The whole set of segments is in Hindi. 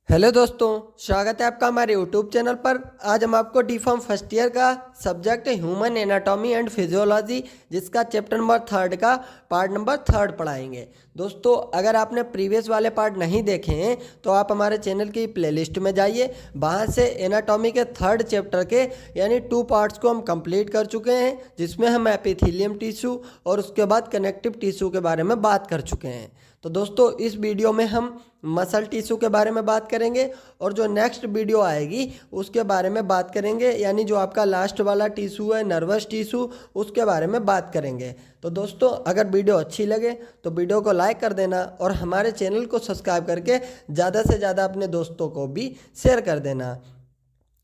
हेलो दोस्तों, स्वागत है आपका हमारे यूट्यूब चैनल पर। आज हम आपको डी फार्म फर्स्ट ईयर का subject human anatomy and physiology जिसका चैप्टर नंबर 3 का पार्ट नंबर 3 पढ़ाएंगे। दोस्तों, अगर आपने प्रीवियस वाले पार्ट नहीं देखे हैं तो आप हमारे चैनल की प्लेलिस्ट में जाइए, वहाँ से एनाटॉमी के 3rd चैप्टर के यानी 2 पार्ट्स को हम कंप्लीट कर चुके हैं, जिसमें हम एपिथेलियम टिश्यू और उसके बाद कनेक्टिव टिश्यू के बारे में बात कर चुके हैं। तो दोस्तों, इस वीडियो में हम मसल टिश्यू के बारे में बात करेंगे और जो नेक्स्ट वीडियो आएगी उसके बारे में बात करेंगे, यानी जो आपका लास्ट वाला टिश्यू है नर्वस टिश्यू, उसके बारे में बात करेंगे। तो दोस्तों, अगर वीडियो अच्छी लगे तो वीडियो को लाइक कर देना और हमारे चैनल को सब्सक्राइब करके ज़्यादा से ज़्यादा अपने दोस्तों को भी शेयर कर देना।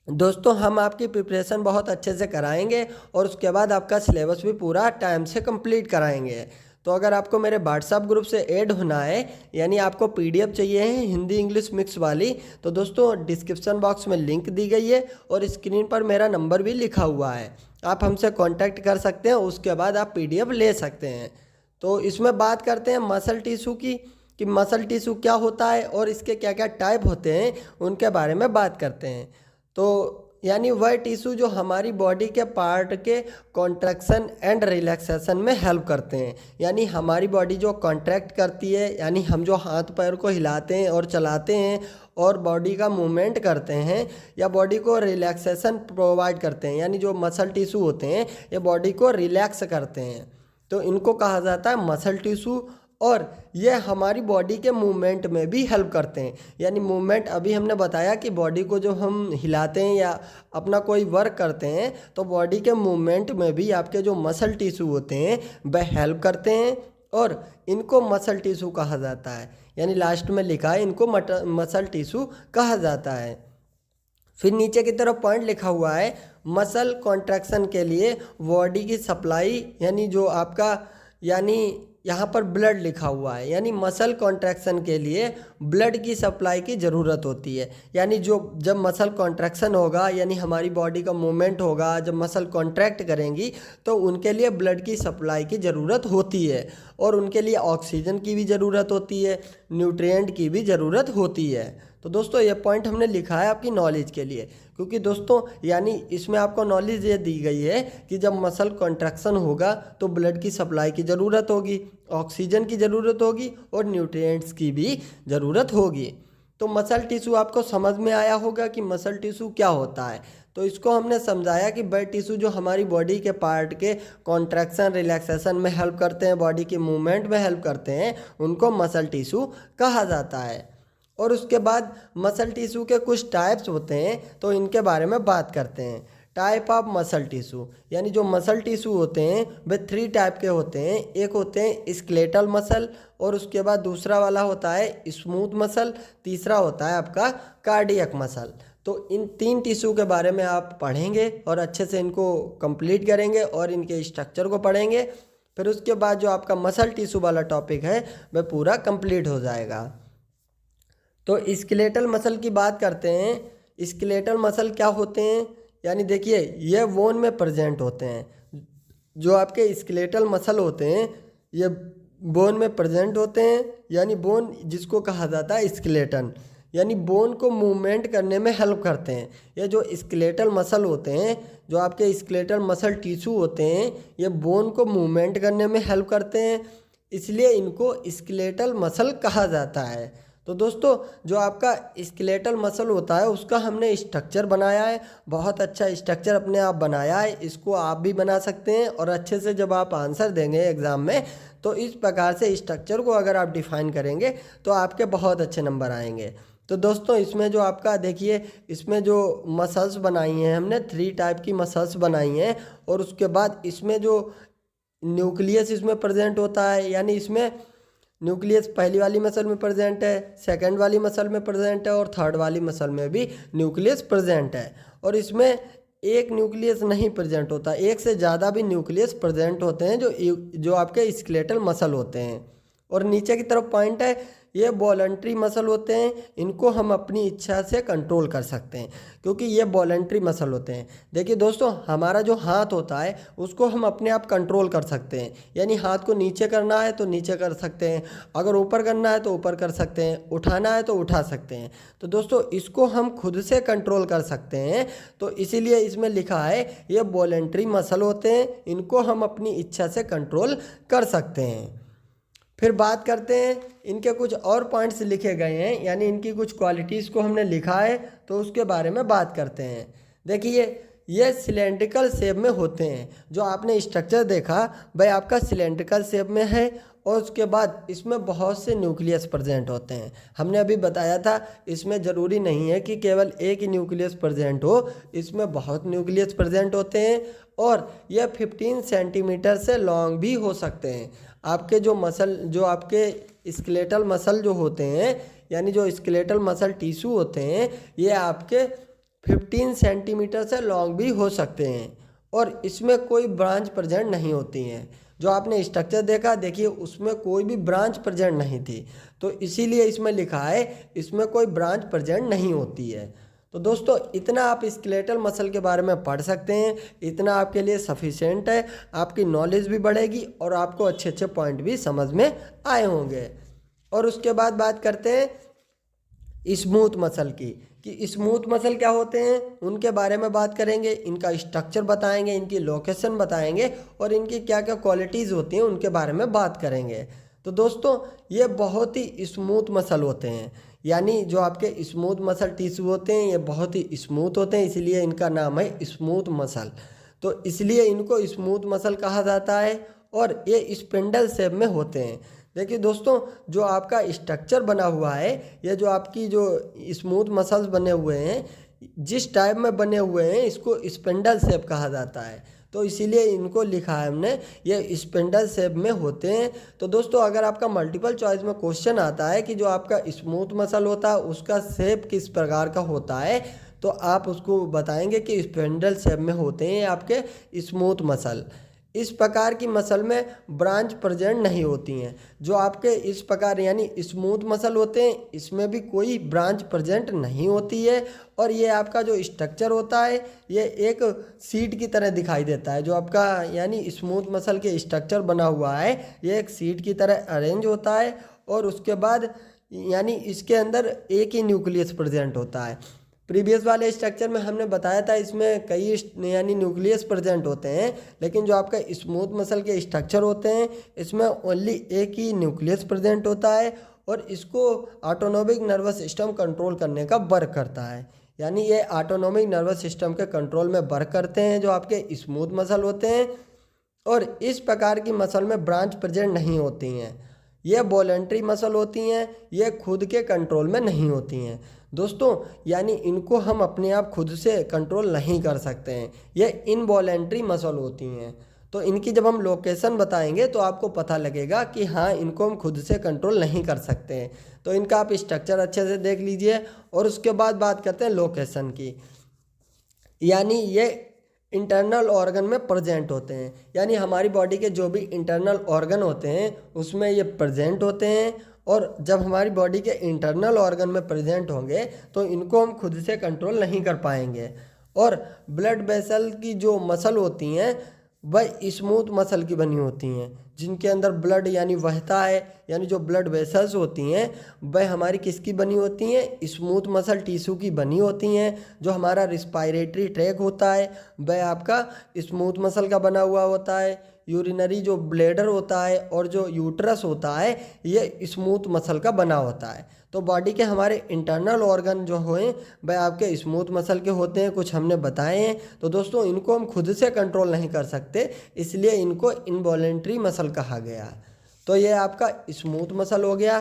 दोस्तों, हम आपकी प्रिपरेशन बहुत अच्छे से कराएंगे और उसके बाद आपका सिलेबस भी पूरा टाइम से कंप्लीट कराएंगे। तो अगर आपको मेरे व्हाट्सएप ग्रुप से ऐड होना है, यानी आपको पीडीएफ चाहिए है हिंदी इंग्लिश मिक्स वाली, तो दोस्तों डिस्क्रिप्शन बॉक्स में लिंक दी गई है और स्क्रीन पर मेरा नंबर भी लिखा हुआ है, आप हमसे कांटेक्ट कर सकते हैं। उसके बाद आप पीडीएफ ले सकते हैं। तो इसमें बात करते हैं मसल टिश्यू की, कि मसल टिश्यू क्या होता है और इसके क्या क्या टाइप होते हैं, उनके बारे में बात करते हैं। तो यानी वह टिश्यू जो हमारी बॉडी के पार्ट के कॉन्ट्रैक्शन एंड रिलैक्सेशन में हेल्प करते हैं, यानी हमारी बॉडी जो कॉन्ट्रैक्ट करती है, यानी हम जो हाथ पैर को हिलाते हैं और चलाते हैं और बॉडी का मूवमेंट करते हैं, या बॉडी को रिलैक्सेशन प्रोवाइड करते हैं, यानी जो मसल टिश्यू होते हैं ये बॉडी को रिलैक्स करते हैं, तो इनको कहा जाता है मसल टिश्यू। और ये हमारी बॉडी के मूवमेंट में भी हेल्प करते हैं, यानी मूवमेंट अभी हमने बताया कि बॉडी को जो हम हिलाते हैं या अपना कोई वर्क करते हैं तो बॉडी के मूवमेंट में भी आपके जो मसल टिश्यू होते हैं वह हेल्प करते हैं और इनको मसल टिश्यू कहा जाता है, यानी लास्ट में लिखा है इनको मसल टिश्यू कहा जाता है। फिर नीचे की तरफ पॉइंट लिखा हुआ है मसल कॉन्ट्रैक्शन के लिए बॉडी की सप्लाई, यानी जो आपका यानी यहाँ पर ब्लड लिखा हुआ है, यानी मसल कॉन्ट्रैक्शन के लिए ब्लड की सप्लाई की ज़रूरत होती है। यानी जो जब मसल कॉन्ट्रैक्शन होगा, यानी हमारी बॉडी का मूवमेंट होगा, जब मसल कॉन्ट्रैक्ट करेंगी तो उनके लिए ब्लड की सप्लाई की ज़रूरत होती है और उनके लिए ऑक्सीजन की भी ज़रूरत होती है, न्यूट्रिएंट की भी ज़रूरत होती है। तो दोस्तों, ये पॉइंट हमने लिखा है आपकी नॉलेज के लिए, क्योंकि दोस्तों यानी इसमें आपको नॉलेज ये दी गई है कि जब मसल कॉन्ट्रैक्शन होगा तो ब्लड की सप्लाई की ज़रूरत होगी, ऑक्सीजन की ज़रूरत होगी और न्यूट्रिएंट्स की भी ज़रूरत होगी। तो मसल टिश्यू आपको समझ में आया होगा कि मसल टिश्यू क्या होता है। तो इसको हमने समझाया कि वह टिश्यू जो हमारी बॉडी के पार्ट के कॉन्ट्रैक्शन रिलैक्सेशन में हेल्प करते हैं, बॉडी के मूवमेंट में हेल्प करते हैं, उनको मसल टिश्यू कहा जाता है। और उसके बाद मसल टिश्यू के कुछ टाइप्स होते हैं, तो इनके बारे में बात करते हैं। टाइप ऑफ मसल टिश्यू, यानी जो मसल टिश्यू होते हैं वे 3 टाइप के होते हैं। एक होते हैं स्केलेटल मसल और उसके बाद दूसरा वाला होता है स्मूथ मसल, तीसरा होता है आपका कार्डियक मसल। तो इन 3 टिश्यू के बारे में आप पढ़ेंगे और अच्छे से इनको कंप्लीट करेंगे और इनके स्ट्रक्चर को पढ़ेंगे। फिर उसके बाद जो आपका मसल टिश्यू वाला टॉपिक है वह पूरा कंप्लीट हो जाएगा। तो स्केलेटल मसल की बात करते हैं। स्केलेटल मसल क्या होते हैं, यानी देखिए ये बोन में प्रेजेंट होते हैं। जो आपके स्केलेटल मसल होते हैं ये बोन में प्रेजेंट होते हैं, यानी बोन जिसको कहा जाता है स्केलेटन, यानी बोन को मूवमेंट करने में हेल्प करते हैं। ये जो स्केलेटल मसल होते हैं, जो आपके स्केलेटल मसल टिश्यू होते हैं, ये बोन को मूवमेंट करने में हेल्प करते हैं, इसलिए इनको स्केलेटल मसल कहा जाता है। तो दोस्तों, जो आपका स्केलेटल मसल होता है उसका हमने स्ट्रक्चर बनाया है, बहुत अच्छा स्ट्रक्चर अपने आप बनाया है। इसको आप भी बना सकते हैं और अच्छे से जब आप आंसर देंगे एग्ज़ाम में तो इस प्रकार से स्ट्रक्चर को अगर आप डिफ़ाइन करेंगे तो आपके बहुत अच्छे नंबर आएंगे। तो दोस्तों, इसमें जो आपका देखिए, इसमें जो मसल्स बनाई हैं हमने 3 टाइप की मसल्स बनाई हैं और उसके बाद इसमें जो न्यूक्लियस इसमें प्रेजेंट होता है, यानी इसमें न्यूक्लियस पहली वाली मसल में प्रेजेंट है, सेकंड वाली मसल में प्रेजेंट है और थर्ड वाली मसल में भी न्यूक्लियस प्रेजेंट है। और इसमें एक न्यूक्लियस नहीं प्रेजेंट होता, एक से ज़्यादा भी न्यूक्लियस प्रेजेंट होते हैं जो आपके स्केलेटल मसल होते हैं। और नीचे की तरफ पॉइंट है ये वॉलंटरी मसल होते हैं, इनको हम अपनी इच्छा से कंट्रोल कर सकते हैं क्योंकि ये वॉलंटरी मसल होते हैं। देखिए दोस्तों, हमारा जो हाथ होता है उसको हम अपने आप कंट्रोल कर सकते हैं, यानी हाथ को नीचे करना है तो नीचे कर सकते हैं, अगर ऊपर करना है तो ऊपर कर सकते हैं, उठाना है तो उठा सकते हैं। तो दोस्तों इसको हम खुद से कंट्रोल कर सकते हैं, तो इसीलिए इसमें लिखा है ये वॉलंटरी मसल होते हैं, इनको हम अपनी इच्छा से कंट्रोल कर सकते हैं। फिर बात करते हैं, इनके कुछ और पॉइंट्स लिखे गए हैं, यानी इनकी कुछ क्वालिटीज़ को हमने लिखा है तो उसके बारे में बात करते हैं। देखिए ये सिलेंड्रिकल शेप में होते हैं, जो आपने स्ट्रक्चर देखा भाई आपका सिलेंड्रिकल शेप में है, और उसके बाद इसमें बहुत से न्यूक्लियस प्रेजेंट होते हैं। हमने अभी बताया था इसमें ज़रूरी नहीं है कि केवल एक ही न्यूक्लियस प्रेजेंट हो, इसमें बहुत न्यूक्लियस प्रेजेंट होते हैं, और यह 15 सेंटीमीटर से लॉन्ग भी हो सकते हैं। आपके जो मसल, जो आपके स्केलेटल मसल जो होते हैं, यानी जो स्केलेटल मसल टिश्यू होते हैं, ये आपके 15 सेंटीमीटर से लॉन्ग भी हो सकते हैं, और इसमें कोई ब्रांच प्रेजेंट नहीं होती हैं। जो आपने स्ट्रक्चर देखा, देखिए उसमें कोई भी ब्रांच प्रेजेंट नहीं थी, तो इसीलिए इसमें लिखा है इसमें कोई ब्रांच प्रेजेंट नहीं होती है। तो दोस्तों इतना आप स्केलेटल मसल के बारे में पढ़ सकते हैं, इतना आपके लिए सफिशिएंट है, आपकी नॉलेज भी बढ़ेगी और आपको अच्छे अच्छे पॉइंट भी समझ में आए होंगे। और उसके बाद बात करते हैं स्मूथ मसल की, कि स्मूथ मसल क्या होते हैं, उनके बारे में बात करेंगे, इनका स्ट्रक्चर बताएंगे, इनकी लोकेशन बताएंगे, और इनकी क्या क्या क्वालिटीज़ होती हैं उनके बारे में बात करेंगे। तो दोस्तों ये बहुत ही स्मूथ मसल होते हैं, यानी जो आपके स्मूथ मसल टिश्यू होते हैं ये बहुत ही स्मूथ होते हैं, इसलिए इनका नाम है स्मूथ मसल। तो इसलिए इनको स्मूथ मसल कहा जाता है, और ये स्पिंडल शेप में होते हैं। देखिए दोस्तों, जो आपका स्ट्रक्चर बना हुआ है, ये जो आपकी जो स्मूथ मसल्स बने हुए हैं, जिस टाइप में बने हुए हैं इसको स्पिंडल शेप कहा जाता है, तो इसीलिए इनको लिखा है हमने, ये स्पिंडल शेप में होते हैं। तो दोस्तों अगर आपका मल्टीपल चॉइस में क्वेश्चन आता है कि जो आपका स्मूथ मसल होता है उसका शेप किस प्रकार का होता है, तो आप उसको बताएंगे कि स्पिंडल शेप में होते हैं आपके स्मूथ मसल। इस प्रकार की मसल में ब्रांच प्रेजेंट नहीं होती हैं। जो आपके इस प्रकार यानी स्मूथ मसल होते हैं इसमें भी कोई ब्रांच प्रेजेंट नहीं होती है, और ये आपका जो स्ट्रक्चर होता है ये एक सीट की तरह दिखाई देता है। जो आपका यानी स्मूथ मसल के स्ट्रक्चर बना हुआ है ये एक सीट की तरह अरेंज होता है, और उसके बाद यानी इसके अंदर एक ही न्यूक्लियस प्रेजेंट होता है। प्रीवियस वाले स्ट्रक्चर में हमने बताया था इसमें कई यानी न्यूक्लियस प्रेजेंट होते हैं, लेकिन जो आपका स्मूथ मसल के स्ट्रक्चर होते हैं इसमें ओनली एक ही न्यूक्लियस प्रेजेंट होता है, और इसको ऑटोनोमिक नर्वस सिस्टम कंट्रोल करने का वर्क करता है। यानी ये ऑटोनोमिक नर्वस सिस्टम के कंट्रोल में वर्क करते हैं जो आपके स्मूथ मसल होते हैं, और इस प्रकार की मसल में ब्रांच प्रेजेंट नहीं होती हैं। ये वॉलंटरी मसल होती हैं, ये खुद के कंट्रोल में नहीं होती हैं दोस्तों, यानी इनको हम अपने आप खुद से कंट्रोल नहीं कर सकते हैं, ये इनवॉलंटरी मसल होती हैं। तो इनकी जब हम लोकेशन बताएंगे तो आपको पता लगेगा कि हाँ इनको हम खुद से कंट्रोल नहीं कर सकते हैं। तो इनका आप स्ट्रक्चर अच्छे से देख लीजिए, और उसके बाद बात करते हैं लोकेशन की। यानी ये इंटरनल ऑर्गन में प्रेजेंट होते हैं, यानी हमारी बॉडी के जो भी इंटरनल ऑर्गन होते हैं उसमें ये प्रेजेंट होते हैं, और जब हमारी बॉडी के इंटरनल ऑर्गन में प्रेजेंट होंगे तो इनको हम खुद से कंट्रोल नहीं कर पाएंगे। और ब्लड वेसल की जो मसल होती हैं वह स्मूथ मसल की बनी होती हैं, जिनके अंदर ब्लड यानी बहता है, यानी जो ब्लड वेसल्स होती हैं वह हमारी किसकी बनी होती हैं, स्मूथ मसल टिश्यू की बनी होती हैं। जो हमारा रिस्पायरेटरी ट्रैक होता है वह आपका स्मूथ मसल का बना हुआ होता है। यूरिनरी जो ब्लैडर होता है और जो यूट्रस होता है ये स्मूथ मसल का बना होता है। तो बॉडी के हमारे इंटरनल ऑर्गन जो हुए वह आपके स्मूथ मसल के होते हैं, कुछ हमने बताए हैं। तो दोस्तों इनको हम खुद से कंट्रोल नहीं कर सकते, इसलिए इनको इनवॉलेंट्री मसल कहा गया। तो ये आपका स्मूथ मसल हो गया।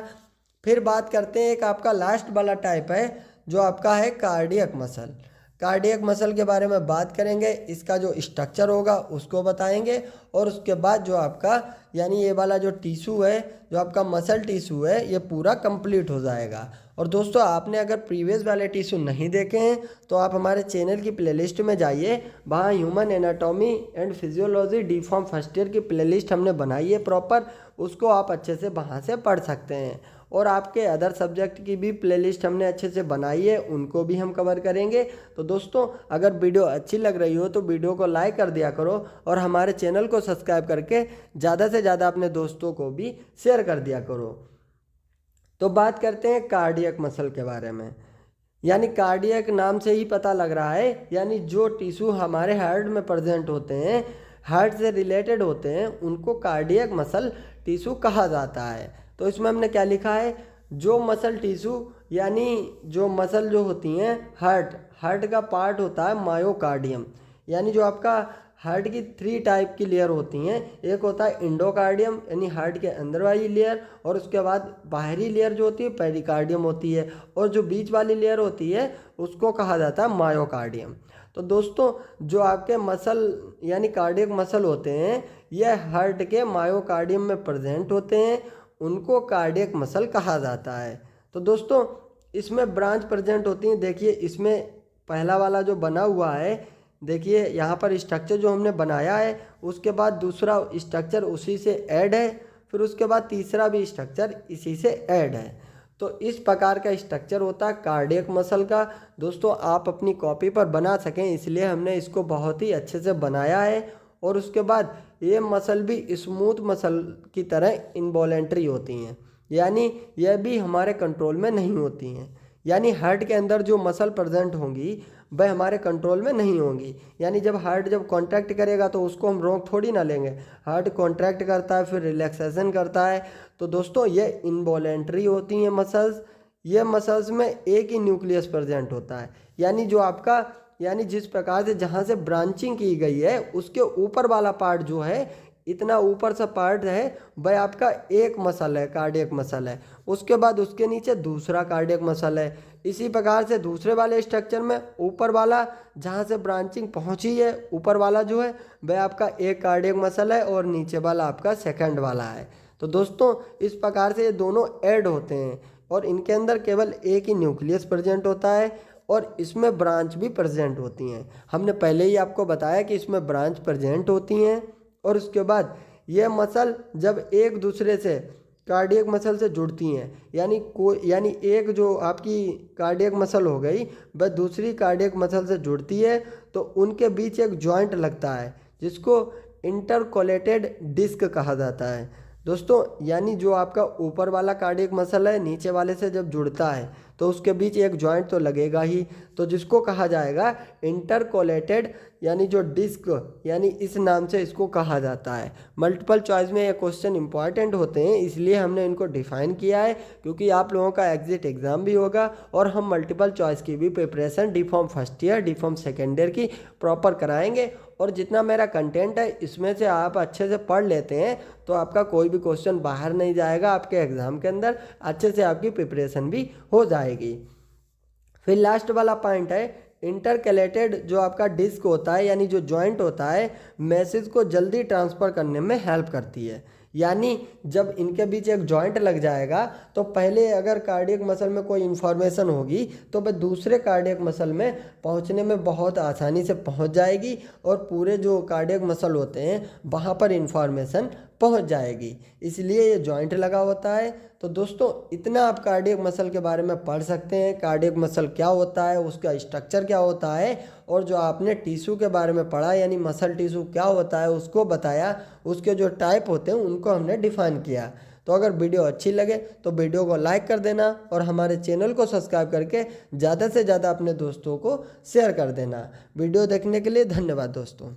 फिर बात करते हैं एक आपका लास्ट वाला टाइप है जो आपका है कार्डियक मसल। कार्डियक मसल के बारे में बात करेंगे, इसका जो स्ट्रक्चर होगा उसको बताएंगे, और उसके बाद जो आपका यानी ये वाला जो टिश्यू है, जो आपका मसल टिश्यू है, ये पूरा कंप्लीट हो जाएगा। और दोस्तों आपने अगर प्रीवियस वाले टिश्यू नहीं देखे हैं तो आप हमारे चैनल की प्लेलिस्ट में जाइए, वहाँ human anatomy and physiology D form first year की प्लेलिस्ट हमने बनाई है प्रॉपर, उसको आप अच्छे से वहाँ से पढ़ सकते हैं। और आपके अदर सब्जेक्ट की भी प्लेलिस्ट हमने अच्छे से बनाई है, उनको भी हम कवर करेंगे। तो दोस्तों अगर वीडियो अच्छी लग रही हो तो वीडियो को लाइक कर दिया करो और हमारे चैनल को सब्सक्राइब करके ज़्यादा से ज़्यादा अपने दोस्तों को भी शेयर कर दिया करो। तो बात करते हैं कार्डियक मसल के बारे में। यानी कार्डियक नाम से ही पता लग रहा है, यानी जो टिश्यू हमारे हार्ट में प्रेजेंट होते हैं, हार्ट से रिलेटेड होते हैं, उनको कार्डियक मसल टिश्यू कहा जाता है। तो इसमें हमने क्या लिखा है, जो मसल टिश्यू यानी जो मसल जो होती हैं हार्ट का पार्ट होता है मायोकार्डियम। यानी जो आपका हार्ट की 3 टाइप की लेयर होती हैं, एक होता है इंडोकार्डियम यानी हार्ट के अंदर वाली लेयर, और उसके बाद बाहरी लेयर जो होती है पेरिकार्डियम होती है, और जो बीच वाली लेयर होती है उसको कहा जाता है मायोकार्डियम। तो दोस्तों जो आपके मसल यानी कार्डियक मसल होते हैं, यह हार्ट के मायोकार्डियम में प्रेजेंट होते हैं, उनको कार्डियक मसल कहा जाता है। तो दोस्तों इसमें ब्रांच प्रेजेंट होती हैं। देखिए इसमें पहला वाला जो बना हुआ है, देखिए यहाँ पर स्ट्रक्चर जो हमने बनाया है, उसके बाद दूसरा स्ट्रक्चर उसी से ऐड है, फिर उसके बाद तीसरा भी स्ट्रक्चर इसी से ऐड है। तो इस प्रकार का स्ट्रक्चर होता है कार्डियक मसल का। दोस्तों आप अपनी कॉपी पर बना सकें इसलिए हमने इसको बहुत ही अच्छे से बनाया है। और उसके बाद ये मसल भी स्मूथ मसल की तरह इनवॉलेंट्री होती हैं, यानी यह भी हमारे कंट्रोल में नहीं होती हैं। यानी हार्ट के अंदर जो मसल प्रेजेंट होंगी वह हमारे कंट्रोल में नहीं होंगी। यानी जब हार्ट कॉन्ट्रैक्ट करेगा तो उसको हम रोक थोड़ी ना लेंगे, हार्ट कॉन्ट्रैक्ट करता है फिर रिलैक्सेशन करता है। तो दोस्तों ये इनवॉलेंट्री होती हैं मसल्स। ये मसल्स में एक ही न्यूक्लियस प्रेजेंट होता है, यानी जो आपका यानी जिस प्रकार से जहाँ से ब्रांचिंग की गई है उसके ऊपर वाला पार्ट जो है, इतना ऊपर सा पार्ट है, वह आपका एक मसल है, कार्डियक मसल है। उसके बाद उसके नीचे दूसरा कार्डियक मसल है। इसी प्रकार से दूसरे वाले स्ट्रक्चर में ऊपर वाला जहाँ से ब्रांचिंग पहुँची है, ऊपर वाला जो है वह आपका एक कार्डियक मसल है और नीचे वाला आपका सेकंड वाला है। तो दोस्तों इस प्रकार से ये दोनों ऐड होते हैं और इनके अंदर केवल एक ही न्यूक्लियस प्रेजेंट होता है और इसमें ब्रांच भी प्रेजेंट होती हैं। हमने पहले ही आपको बताया कि इसमें ब्रांच प्रेजेंट होती हैं। और उसके बाद ये मसल जब एक दूसरे से कार्डियक मसल से जुड़ती हैं, यानी एक जो आपकी कार्डियक मसल हो गई वह दूसरी कार्डियक मसल से जुड़ती है, तो उनके बीच एक जॉइंट लगता है जिसको इंटरकोलेटेड डिस्क कहा जाता है। दोस्तों यानी जो आपका ऊपर वाला कार्डियक मसल है नीचे वाले से जब जुड़ता है तो उसके बीच एक जॉइंट तो लगेगा ही, तो जिसको कहा जाएगा इंटरकोलेटेड यानी जो डिस्क, यानी इस नाम से इसको कहा जाता है। मल्टीपल चॉइस में ये क्वेश्चन इंपॉर्टेंट होते हैं इसलिए हमने इनको डिफाइन किया है, क्योंकि आप लोगों का एग्जिट एग्जाम भी होगा और हम मल्टीपल चॉइस की भी preparation D form first year D form second year की प्रॉपर कराएंगे। और जितना मेरा कंटेंट है इसमें से आप अच्छे से पढ़ लेते हैं तो आपका कोई भी क्वेश्चन बाहर नहीं जाएगा, आपके एग्ज़ाम के अंदर अच्छे से आपकी प्रिपरेशन भी हो जाएगी। फिर लास्ट वाला पॉइंट है इंटरकलेटेड, जो आपका डिस्क होता है यानी जो जॉइंट होता है, मैसेज को जल्दी ट्रांसफ़र करने में हेल्प करती है। यानी जब इनके बीच एक जॉइंट लग जाएगा तो पहले अगर कार्डियक मसल में कोई इन्फॉर्मेशन होगी तो वह दूसरे कार्डियक मसल में पहुंचने में बहुत आसानी से पहुंच जाएगी और पूरे जो कार्डियक मसल होते हैं वहां पर इन्फॉर्मेशन पहुंच जाएगी, इसलिए ये जॉइंट लगा होता है। तो दोस्तों इतना आप कार्डियक मसल के बारे में पढ़ सकते हैं, कार्डियक मसल क्या होता है, उसका स्ट्रक्चर क्या होता है, और जो आपने टिश्यू के बारे में पढ़ा यानी मसल टिश्यू क्या होता है उसको बताया, उसके जो टाइप होते हैं उनको हमने डिफाइन किया। तो अगर वीडियो अच्छी लगे तो वीडियो को लाइक कर देना और हमारे चैनल को सब्सक्राइब करके ज़्यादा से ज़्यादा अपने दोस्तों को शेयर कर देना। वीडियो देखने के लिए धन्यवाद दोस्तों।